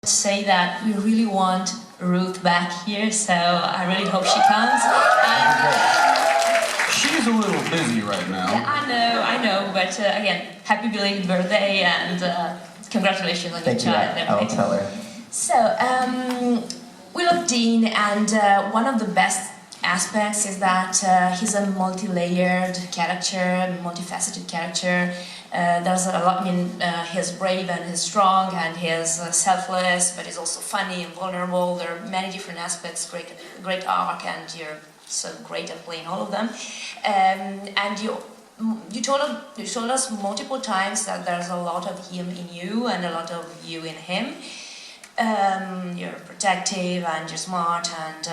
Say that we really want Ruth back here, so I really hope she comes. She's a little busy right now. Yeah, I know, but again, happy belated birthday and congratulations on your child and everything. I'll tell her. So, we love Dean, and one of the best aspects is that he's a multi-layered character, multifaceted character. There's a lot, he's brave and he's strong and he's selfless, but he's also funny and vulnerable. There are many different aspects, great arc, and you're so great at playing all of them. And you told us multiple times that there's a lot of him in you and a lot of you in him. You're protective and you're smart and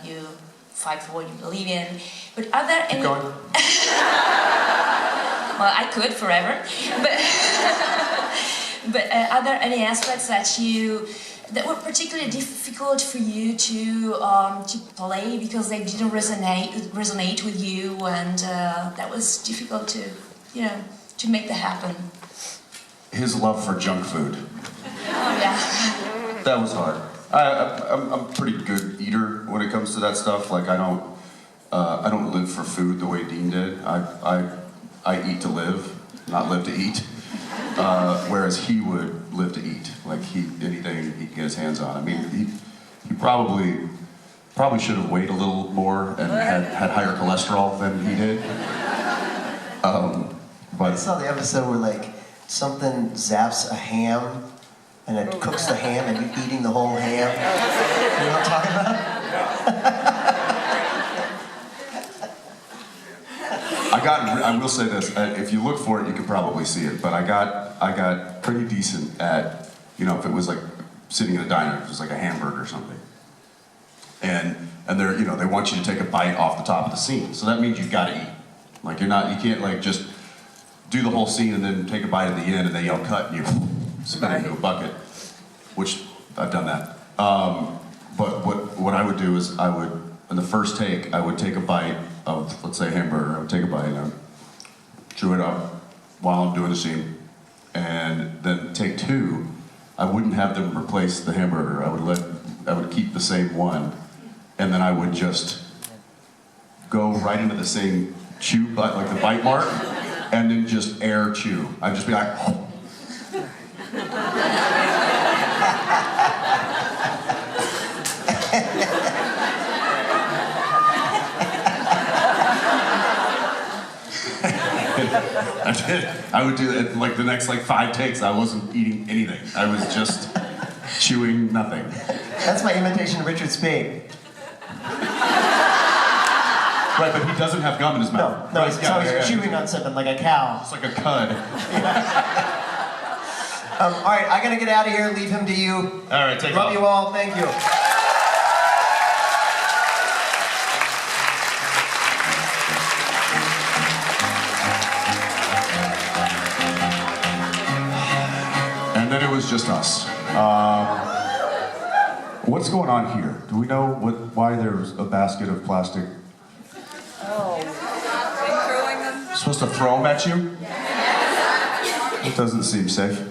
you fight for what you believe in. But are there any... Keep going. Well, I could forever, but are there any aspects that were particularly difficult for you to play because they didn't resonate with you, and that was difficult to make that happen? His love for junk food. Oh yeah. That was hard. I'm a pretty good eater when it comes to that stuff. Like I don't live for food the way Dean did. I eat to live, not live to eat. Whereas he would live to eat. Like anything he could get his hands on. I mean, he probably should have weighed a little more and had higher cholesterol than he did. But I saw the episode where like something zaps a ham and it cooks the ham and you're eating the whole ham. You know what I'm talking about? I will say this, if you look for it, you can probably see it, but I got pretty decent at, if it was like sitting in a diner, if it was like a hamburger or something. And they're, they want you to take a bite off the top of the scene. So that means you've got to eat. Like you can't like just do the whole scene and then take a bite at the end and then yell cut and you spit it into a bucket, which I've done that. But what I would do is in the first take, I would take a bite of, let's say, hamburger. I would take a bite and I would chew it up while I'm doing the scene. And then take two, I wouldn't have them replace the hamburger. I would keep the same one. And then I would just go right into the same chew bite, like the bite mark, and then just air chew. I'd just be like, I would do it like the next 5 takes. I wasn't eating anything. I was just chewing nothing. That's my imitation of Richard Spade. Right, but he doesn't have gum in his mouth. No, he's chewing on something like a cow. It's like a cud. All right, I gotta get out of here. Leave him to you. All right, take off. Love you all. Thank you. And then it was just us. What's going on here? Do we know why there's a basket of plastic? Oh. Throwing them? Supposed to throw them at you? It doesn't seem safe.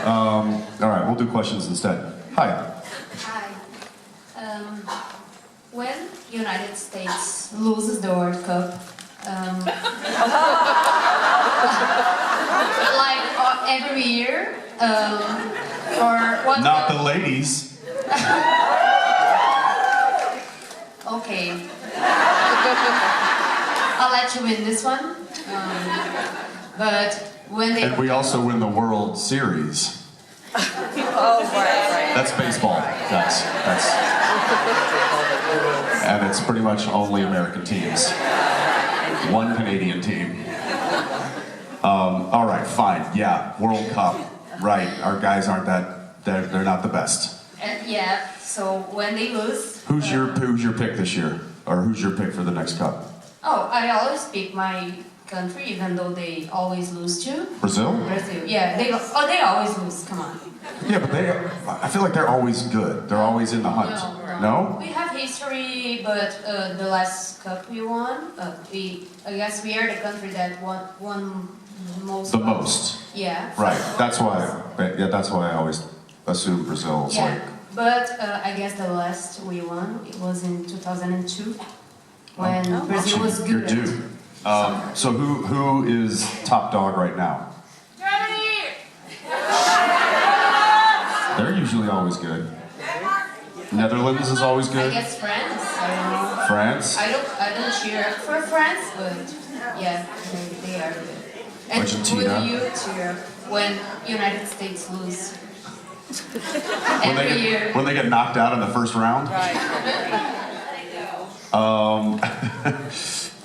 All right, we'll do questions instead. Hi. Hi. When United States loses the World Cup, every year, or what? Not the ladies. Okay. I'll let you win this one. But when they... And we also win the World Series. Oh, right. That's baseball, guys. And it's pretty much only American teams. One Canadian team. All right, fine. Yeah, World Cup. Right, our guys aren't they're not the best. Yeah, so when they lose... Who's your pick this year? Or who's your pick for the next cup? Oh, I always pick my country, even though they always lose too. Brazil? Brazil, yeah. They always lose, come on. Yeah, but I feel like they're always good. They're always in the hunt. No? We have history, but the last cup we won, I guess we are the country that won The most. Yeah. Right. That's why I always assume Brazil's Yeah, like. but I guess the last we won, it was in 2002, when Brazil was good. You're due. So who is top dog right now? They're usually always good. Netherlands is always I good. guess France. I don't know. France. I don't cheer for France, but yeah, they are good. And Argentina. would you cheer when United States lose? When Every year. when they get knocked out in the first round. Right.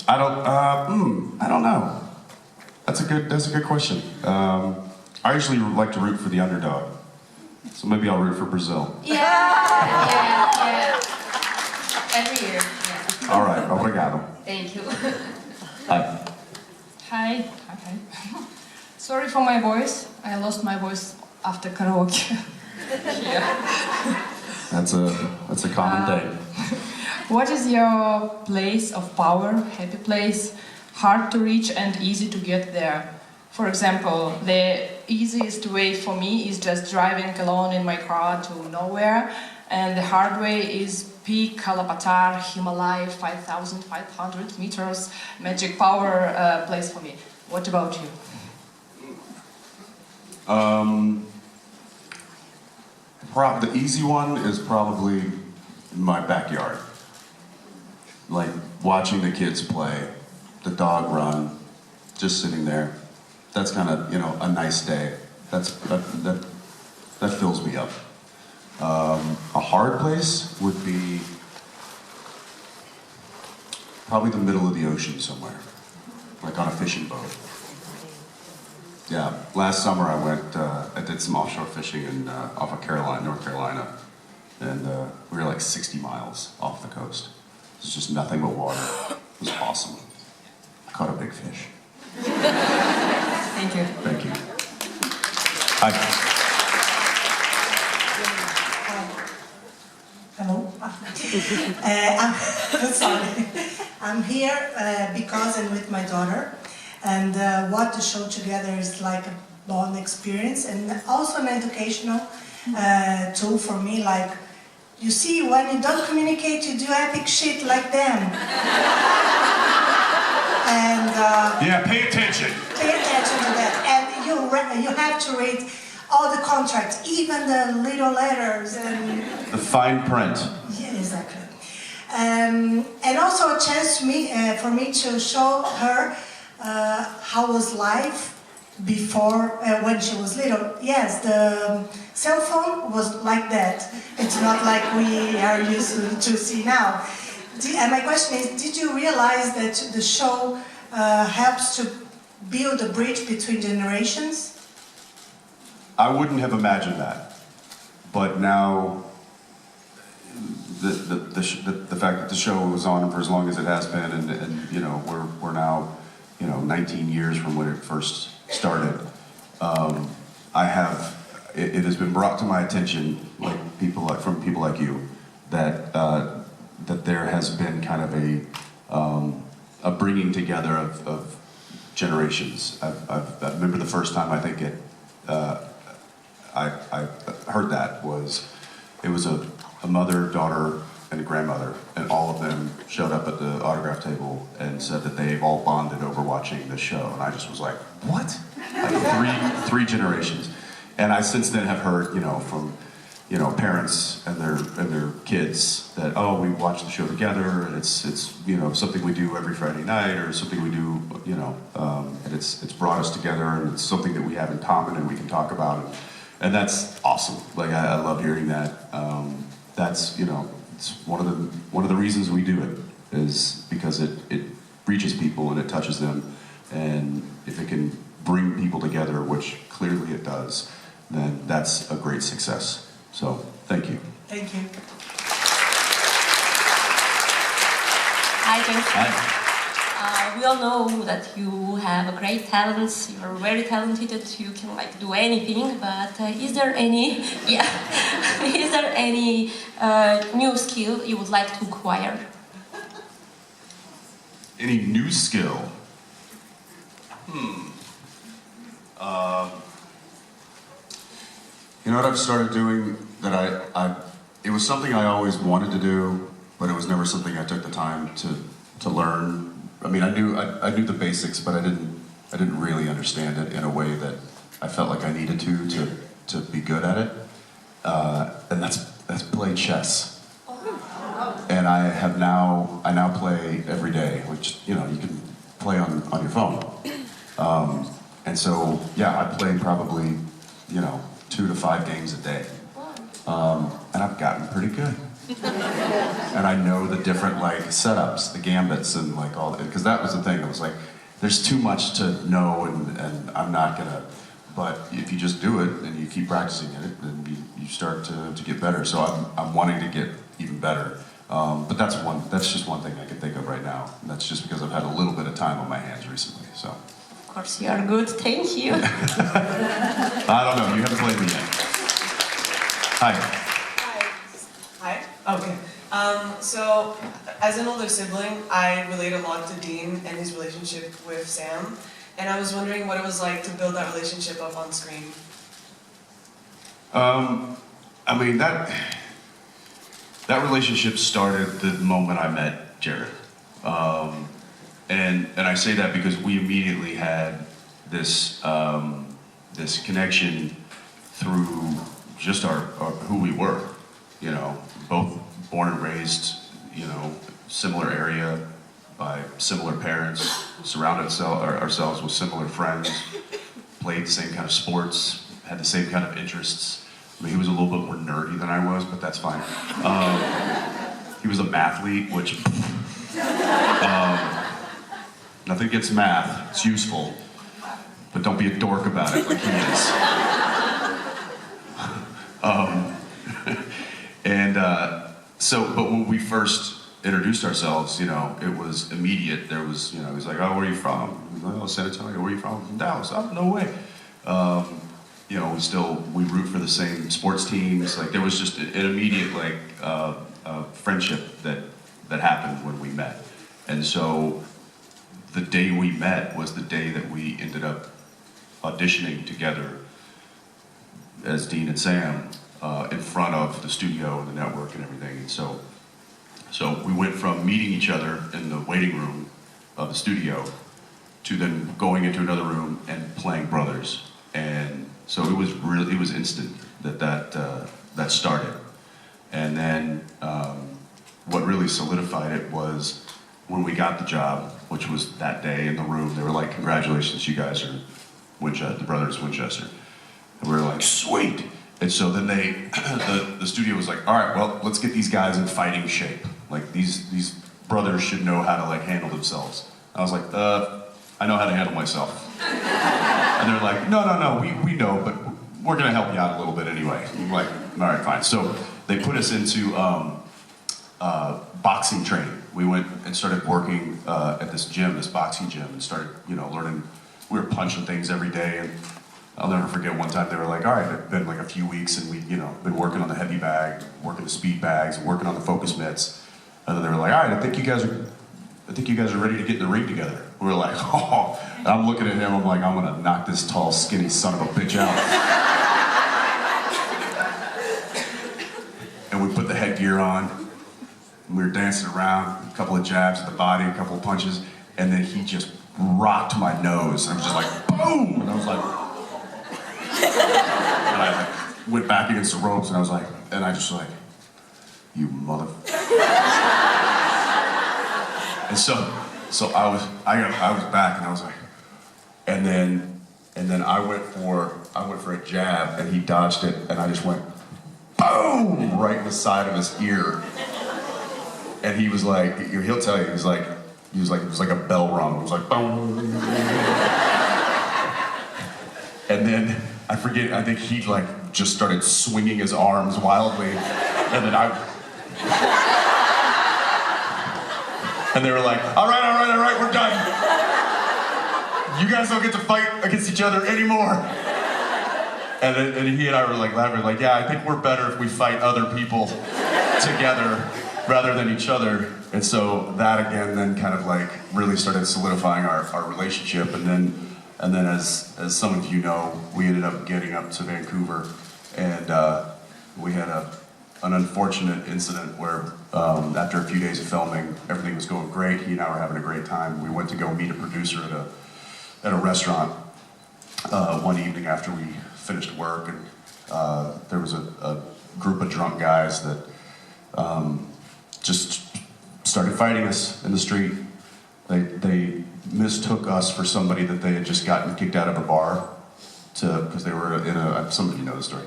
I don't know. That's a good question. I usually like to root for the underdog, so maybe I'll root for Brazil. Yeah. Every year. Yeah. All right, obrigado. Thank you. Hi. Hi. Okay. Sorry for my voice. I lost my voice after karaoke. That's a common thing. What is your place of power, happy place, hard to reach and easy to get there? For example, the easiest way for me is just driving alone in my car to nowhere, and the hard way is peak Kalapatar, Himalaya, 5,500 meters, magic power place for me. What about you? The easy one is probably my backyard. Like watching the kids play, the dog run, just sitting there. That's kind of, a nice day. That fills me up. A hard place would be probably the middle of the ocean somewhere, like on a fishing boat. Yeah, last summer I did some offshore fishing off of North Carolina, and we were like 60 miles off the coast. It's just nothing but water. It was awesome. I caught a big fish. Thank you. Thank you. Hi. Hello. I'm sorry. I'm here because I'm with my daughter, and what the show together is like a bond experience, and also an educational tool for me. Like, you see, when you don't communicate, you do epic shit like them. And Yeah, pay attention. pay attention to that, and you have to read all the contracts, even the little letters and. The fine print. Yeah, exactly. And also a chance for me to show her how was life before, when she was little. Yes, the cell phone was like that. It's not like we are used to see now. And my question is, did you realize that the show helps to build a bridge between generations? I wouldn't have imagined that, but now the fact that the show was on for as long as it has been, and we're now 19 years from when it first started. It has been brought to my attention, from people like you, that there has been kind of a bringing together of generations. I remember the first time I heard that it was a mother, daughter, and a grandmother, and all of them showed up at the autograph table and said that they've all bonded over watching the show, and I just was like, what? Like three generations. And I since then have heard, from parents and their kids that, oh, we watch the show together, and it's something we do every Friday night, or something we do, and it's brought us together, and it's something that we have in common and we can talk about, and that's awesome. Like I love hearing that. That's it's one of the reasons we do it, is because it reaches people and it touches them, and if it can bring people together, which clearly it does, then that's a great success. So, thank you. Thank you. Hi, Jensen. Hi. We all know that you have a great talents. You're very talented. You can do anything. But is there any, is there any new skill you would like to acquire? Any new skill? know what I've started doing that it was something I always wanted to do, but it was never something I took the time to learn. I mean, I knew the basics, but I didn't really understand it in a way that I felt like I needed to be good at it. And that's play chess. And I now play every day, which, you know, you can play on your phone. And so, yeah, I play probably, you know, 2 to 5 games a day. And I've gotten pretty good. And I know the different, like, setups, the gambits, and, like, all, because that was the thing. I was like, there's too much to know, and I'm not gonna, but if you just do it, and you keep practicing it, then you start to get better. So I'm wanting to get even better. But that's just one thing I can think of right now. And that's just because I've had a little bit of time on my hands recently, so. Of course, you are good. Thank you. I don't know, you haven't played me yet. Hi. Hi. Okay. So, as an older sibling, I relate a lot to Dean and his relationship with Sam, and I was wondering what it was like to build that relationship up on screen. I mean, that relationship started the moment I met Jared. And I say that because we immediately had this this connection through just our who we were, you know, both born and raised, you know, similar area, by similar parents, surrounded ourselves with similar friends, played the same kind of sports, had the same kind of interests. I mean, he was a little bit more nerdy than I was, but that's fine. He was a mathlete, which, nothing against math, it's useful, but don't be a dork about it like he is. But when we first introduced ourselves, you know, it was immediate. There was, you know, he was like, oh, where are you from? I was like, oh, San Antonio. Where are you from? From Dallas. Oh, no way. You know, we root for the same sports teams. Like, there was just an immediate, like, friendship that happened when we met. And so the day we met was the day that we ended up auditioning together as Dean and Sam in front of the studio and the network and everything. And so we went from meeting each other in the waiting room of the studio to then going into another room and playing brothers. And so it was instant that started. And then what really solidified it was when we got the job, which was that day in the room. They were like, congratulations, you guys are the brothers Winchester. And we were like, sweet. And so then the studio was like, all right, well, let's get these guys in fighting shape. Like, these brothers should know how to, like, handle themselves. I was like, I know how to handle myself. And they're like, no, we know, but we're gonna help you out a little bit anyway. I'm like, all right, fine. So they put us into boxing training. We went and started working at this boxing gym, and started, you know, learning. We were punching things every day, and I'll never forget one time they were like, all right, it's been like a few weeks, and we, you know, been working on the heavy bag, working the speed bags, working on the focus mitts. And then they were like, all right, I think you guys are ready to get in the ring together. We were like, oh, and I'm looking at him, I'm like, I'm gonna knock this tall, skinny son of a bitch out. And we put the headgear on, and we were dancing around, a couple of jabs at the body, a couple of punches, and then he just rocked my nose, and I was just like, boom! And I was like, and I like, went back against the ropes, and I was like, you mother. And so I was back, and I was like, and then I went for a jab, and he dodged it, and I just went, boom, right in the side of his ear. And he was like, he'll tell you, it was like it was like a bell rung. It was like, boom. And then I think he like just started swinging his arms wildly, and then and they were like, all right, we're done. You guys don't get to fight against each other anymore. And he and I were like laughing, like, yeah, I think we're better if we fight other people together rather than each other. And so that again then kind of like really started solidifying our relationship. And then as some of you know, we ended up getting up to Vancouver And we had an unfortunate incident where after a few days of filming, everything was going great. He and I were having a great time. We went to go meet a producer at a restaurant one evening after we finished work, and there was a group of drunk guys that just started fighting us in the street. They mistook us for somebody that they had just gotten kicked out of a bar because they were in some of you know the story.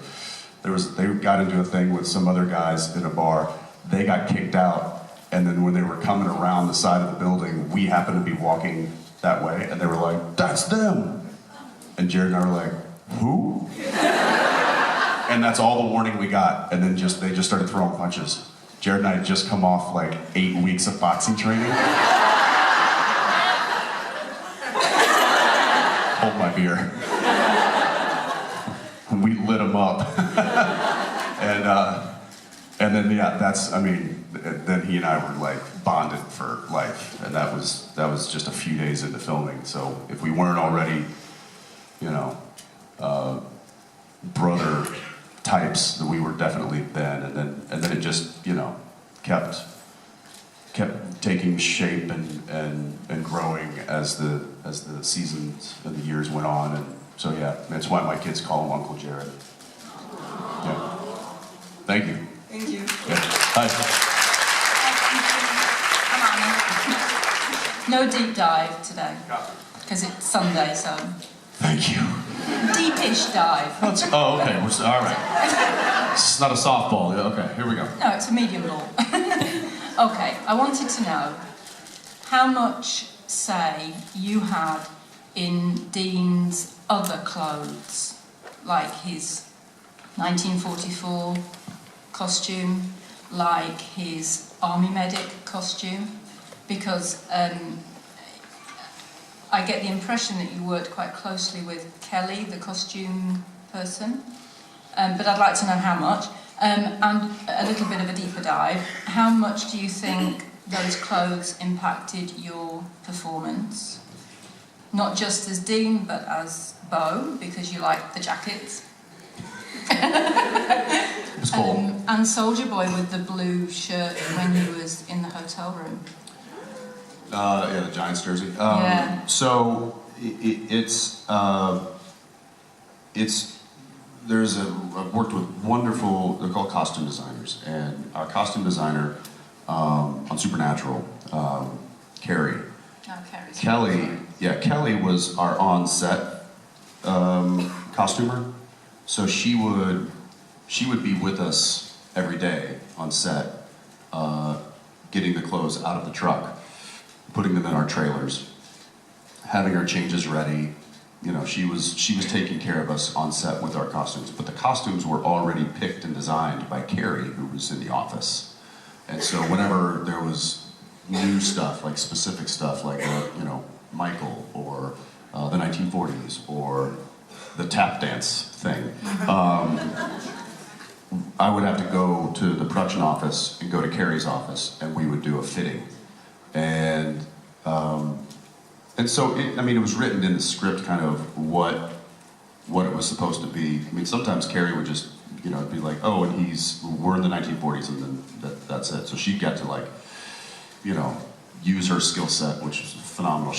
They got into a thing with some other guys in a bar. They got kicked out, and then when they were coming around the side of the building, we happened to be walking that way, and they were like, "That's them!" And Jared and I were like, "Who?" And that's all the warning we got, and then they just started throwing punches. Jared and I had just come off like 8 weeks of boxing training. Hold my beer. And we lit him up. And then then he and I were like bonded for life, and that was just a few days into filming. So if we weren't already, brother types, that we were definitely then, and then it just kept taking shape and growing as the seasons and the years went on, and so yeah, that's why my kids call him Uncle Jared. Yeah. Thank you. Thank you. Yeah. Hi. No deep dive today, because it's Sunday, so. Thank you. Deepish dive. Oh, okay. All right. It's not a softball. Okay, here we go. No, it's a medium ball. Okay, I wanted to know how much say you had in Dean's other clothes, like his 1944 costume, like his army medic costume, because I get the impression that you worked quite closely with Kelly, the costume person, but I'd like to know how much. And a little bit of a deeper dive, how much do you think those clothes impacted your performance? Not just as Dean, but as Beau, because you like the jackets. It was cool. And Soldier Boy with the blue shirt when he was in the hotel room. Yeah, the Giants jersey. Yeah. So I've worked with wonderful, they're called costume designers, and our costume designer on Supernatural, Carrie. Oh, Carrie's Kelly was our on-set costumer, so she would be with us every day on set, getting the clothes out of the truck, putting them in our trailers, having our changes ready. She was taking care of us on set with our costumes, but the costumes were already picked and designed by Carrie, who was in the office. And so whenever there was new stuff, like specific stuff, like Michael or the 1940s or the tap dance thing, I would have to go to the production office and go to Carrie's office, and we would do a fitting. And so, it was written in the script kind of what it was supposed to be. Sometimes Carrie would just, be like, oh, and we're in the 1940s, and then that's it. So she got to use her skill set, which was phenomenal.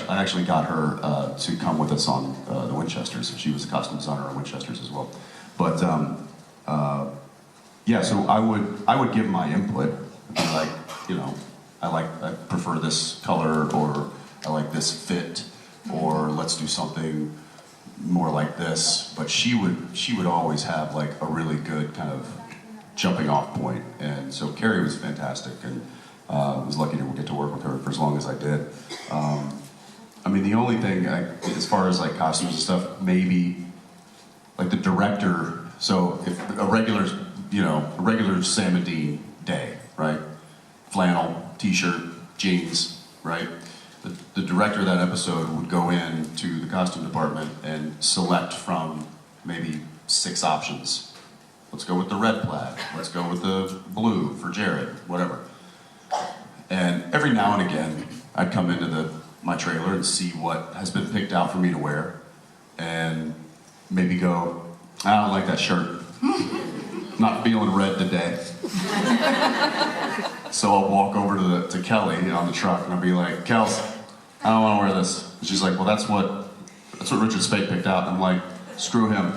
I actually got her to come with us on the Winchesters. So she was a costume designer on Winchesters as well. But yeah, so I would give my input. I'd be like, I prefer this color, or I like this fit, or let's do something more like this. But she would always have like a really good kind of jumping off point. And so Carrie was fantastic, and I was lucky to get to work with her for as long as I did. The only thing, as far as like costumes and stuff, maybe like the director. So if a regular Sam and Dean day, right? Flannel, t-shirt, jeans, right? The director of that episode would go in to the costume department and select from maybe 6 options. Let's go with the red plaid. Let's go with the blue for Jared, whatever. And every now and again, I'd come into my trailer and see what has been picked out for me to wear, and maybe go, I don't like that shirt. Not feeling red today. So I'll walk over to Kelly on the truck and I'll be like, Kels, I don't want to wear this. And she's like, well, that's what Richard Spade picked out. And I'm like, screw him.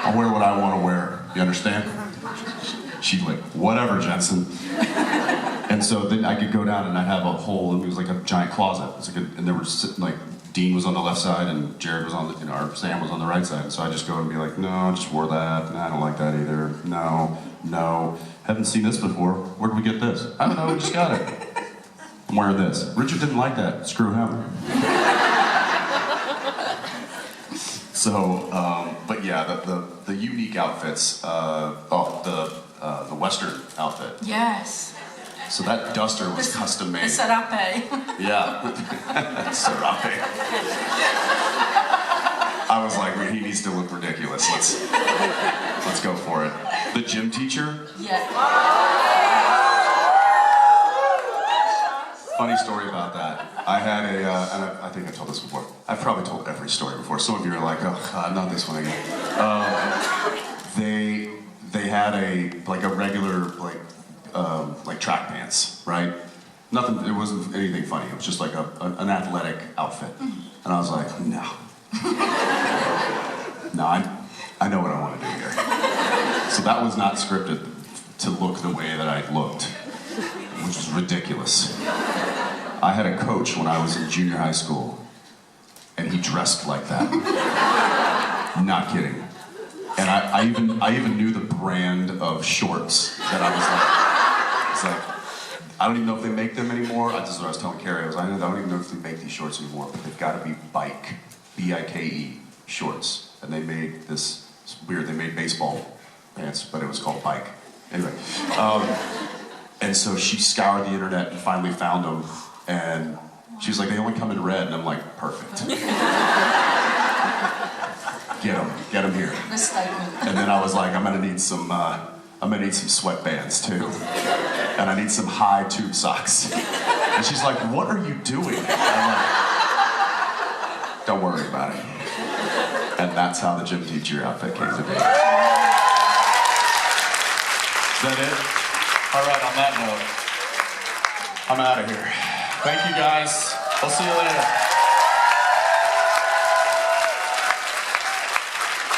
I'll wear what I want to wear. You understand? She's like, whatever, Jensen. And so then I could go down and I'd have a hole, and it was like a giant closet. It was like and there was like, Dean was on the left side and Jared was on the, or Sam was on the right side. And so I just go and be like, no, I just wore that. No, I don't like that either. No. Haven't seen this before. Where did we get this? I don't know, we just got it. I'm wearing this. Richard didn't like that. Screw him. So, but yeah, the unique outfits. The Western outfit. Yes. So that duster was custom made. The serape. Yeah. Serape. I was like, he needs to look ridiculous. Let's go for it. The gym teacher. Yeah. Funny story about that. I had and I think I told this before. I've probably told every story before. Some of you are like, oh God, not this one again. They had a regular like track pants, right? Nothing. It wasn't anything funny. It was just like an athletic outfit. And I was like, no, I know what I want to do here. So that was not scripted to look the way that I looked, which was ridiculous. I had a coach when I was in junior high school, and he dressed like that. Not kidding. And I even knew the brand of shorts that I was like, I don't even know if they make them anymore. This is what I was telling Carrie. I don't even know if they make these shorts anymore, but they've got to be Bike, B-I-K-E shorts. And they made this, it's weird, they made baseball pants, but it was called Bike. Anyway, and so she scoured the internet and finally found them, and she's like, they only come in red, and I'm like, perfect. Get them here. And then I was like, I'm gonna need some sweatbands too, and I need some high tube socks. And she's like, what are you doing? And I'm like, don't worry about it. And that's how the gym teacher outfit came to be. Is that it? All right, on that note, I'm out of here. Thank you guys. I'll see you later.